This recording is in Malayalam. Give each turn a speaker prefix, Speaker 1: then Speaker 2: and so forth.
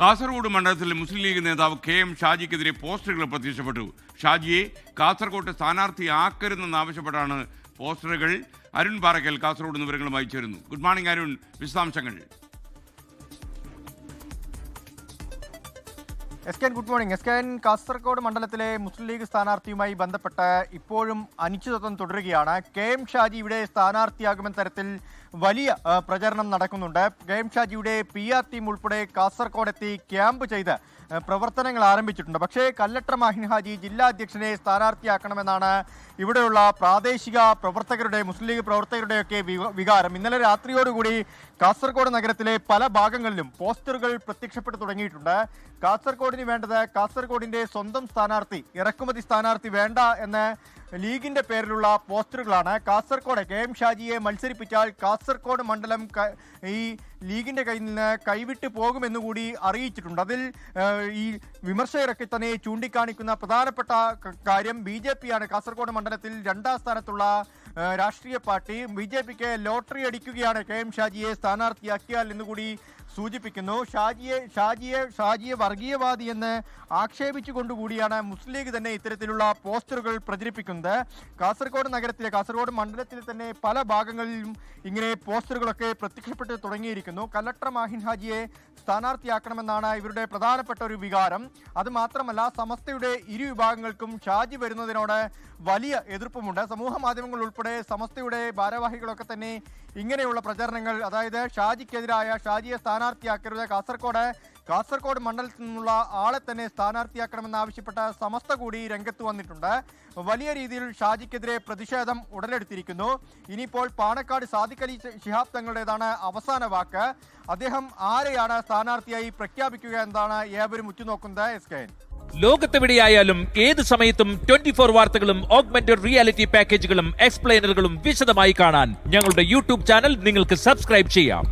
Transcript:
Speaker 1: കാസർഗോഡ് മണ്ഡലത്തിൽ മുസ്ലിം ലീഗ് നേതാവ് KM ഷാജിക്കെതിരെ പോസ്റ്ററുകൾ പ്രത്യക്ഷപ്പെട്ടു. ഷാജിയെ കാസർഗോഡ് സ്ഥാനാർത്ഥിയാക്കരുതെന്നാവശ്യപ്പെട്ടാണ് പോസ്റ്ററുകൾ. അരുൺ പാറക്കൽ കാസർഗോഡ് വിവരങ്ങളുമായി ചേരുന്നു. ഗുഡ് മോർണിംഗ് അരുൺ, വിശദാംശങ്ങൾ.
Speaker 2: Good morning. കാസർഗോഡ് മണ്ഡലത്തിലെ മുസ്ലിം ലീഗ് സ്ഥാനാർത്ഥിയുമായി ബന്ധപ്പെട്ട് ഇപ്പോഴും അനിശ്ചിതത്വം തുടരുകയാണ്. KM ഷാജി ഇവിടെ സ്ഥാനാർത്ഥിയാകുമെന്ന തരത്തിൽ വലിയ പ്രചരണം നടക്കുന്നുണ്ട്. KM ഷാജിയുടെ PR ടീം ഉൾപ്പെടെ കാസർഗോഡ് എത്തി ക്യാമ്പ് ചെയ്ത് പ്രവർത്തനങ്ങൾ ആരംഭിച്ചിട്ടുണ്ട്. പക്ഷേ കല്ലട്ര മാഹിൻ ഹാജി ജില്ലാ അധ്യക്ഷനെ സ്ഥാനാർത്ഥിയാക്കണമെന്നാണ് ഇവിടെയുള്ള പ്രാദേശിക പ്രവർത്തകരുടെ, മുസ്ലിം ലീഗ് പ്രവർത്തകരുടെയൊക്കെ വികാരം. ഇന്നലെ രാത്രിയോടുകൂടി കാസർഗോഡ് നഗരത്തിലെ പല ഭാഗങ്ങളിലും പോസ്റ്ററുകൾ പ്രത്യക്ഷപ്പെട്ടു തുടങ്ങിയിട്ടുണ്ട്. കാസർഗോഡിന് വേണ്ടത് കാസർഗോഡിന്റെ സ്വന്തം സ്ഥാനാർത്ഥി, ഇറക്കുമതി സ്ഥാനാർത്ഥി വേണ്ട എന്ന് ലീഗിന്റെ പേരിലുള്ള പോസ്റ്ററുകളാണ്. കാസർഗോഡ് KM ഷാജിയെ മത്സരിപ്പിച്ചാൽ കാസർഗോഡ് മണ്ഡലം ഈ ലീഗിന്റെ കയ്യിൽ നിന്ന് കൈവിട്ട് പോകുമെന്നുകൂടി അറിയിച്ചിട്ടുണ്ട്. അതിൽ ഈ വിമർശകരൊക്കെ തന്നെ ചൂണ്ടിക്കാണിക്കുന്ന പ്രധാനപ്പെട്ട കാര്യം BJP ആണ്. കാസർഗോഡ് മണ്ഡലത്തിൽ 2ാം സ്ഥാനത്തുള്ള രാഷ്ട്രീയ പാർട്ടി. BJPക്ക് ലോട്ടറി അടിക്കുകയാണ് KM ഷാജിയെ സ്ഥാനാർത്ഥിയാക്കിയാൽ എന്നുകൂടി സൂചിപ്പിക്കുന്നു. ഷാജിയെ വർഗീയവാദി എന്ന് ആക്ഷേപിച്ചുകൊണ്ടുകൂടിയാണ് മുസ്ലിം ലീഗ് തന്നെ ഇത്തരത്തിലുള്ള പോസ്റ്ററുകൾ പ്രചരിപ്പിക്കുന്നത്. കാസർഗോഡ് മണ്ഡലത്തിൽ തന്നെ പല ഭാഗങ്ങളിലും ഇങ്ങനെ പോസ്റ്ററുകളൊക്കെ പ്രത്യക്ഷപ്പെട്ട് തുടങ്ങിയിരിക്കുന്നു. കല്ലട്ര മാഹിൻ ഹാജിയെ സ്ഥാനാർത്ഥിയാക്കണമെന്നാണ് ഇവരുടെ പ്രധാനപ്പെട്ട ഒരു വികാരം. അത് മാത്രമല്ല, സമസ്തയുടെ ഇരു വിഭാഗങ്ങൾക്കും ഷാജി വരുന്നതിനോട് വലിയ എതിർപ്പുമുണ്ട്. സമൂഹ മാധ്യമങ്ങൾ ഉൾപ്പെടെ സമസ്തയുടെ ഭാരവാഹികളൊക്കെ തന്നെ ഇങ്ങനെയുള്ള പ്രചരണങ്ങൾ, അതായത് ഷാജിക്കെതിരായ, ഷാജിയെ സ്ഥാനാർത്ഥിയാക്കരുത്, കാസർഗോഡ് മണ്ഡലത്തിൽ നിന്നുള്ള ആളെ തന്നെ സ്ഥാനാർത്ഥിയാക്കണമെന്നാവശ്യപ്പെട്ട സമസ്ത കൂടി രംഗത്ത് വന്നിട്ടുണ്ട്. വലിയ രീതിയിൽ ഷാജിക്കെതിരെ പ്രതിഷേധം ഉടലെടുത്തിരിക്കുന്നു. ഇനിയിപ്പോൾ പാണക്കാട് സാദിഖ് അലി ശിഹാബ് തങ്ങളുടേതാണ് അവസാന വാക്ക്. അദ്ദേഹം ആരെയാണ് സ്ഥാനാർത്ഥിയായി പ്രഖ്യാപിക്കുക എന്നതാണ് ഏവരും ഉറ്റുനോക്കുന്നത്.
Speaker 3: ലോകത്തെവിടെയായാലും ഏത് സമയത്തും 24 വാർത്തകളും ഓഗ്മെന്റഡ് റിയാലിറ്റി പാക്കേജുകളും എക്സ്പ്ലെയിനറുകളും വിശദമായി കാണാൻ ഞങ്ങളുടെ YouTube ചാനൽ നിങ്ങൾക്ക് സബ്സ്ക്രൈബ് ചെയ്യാം.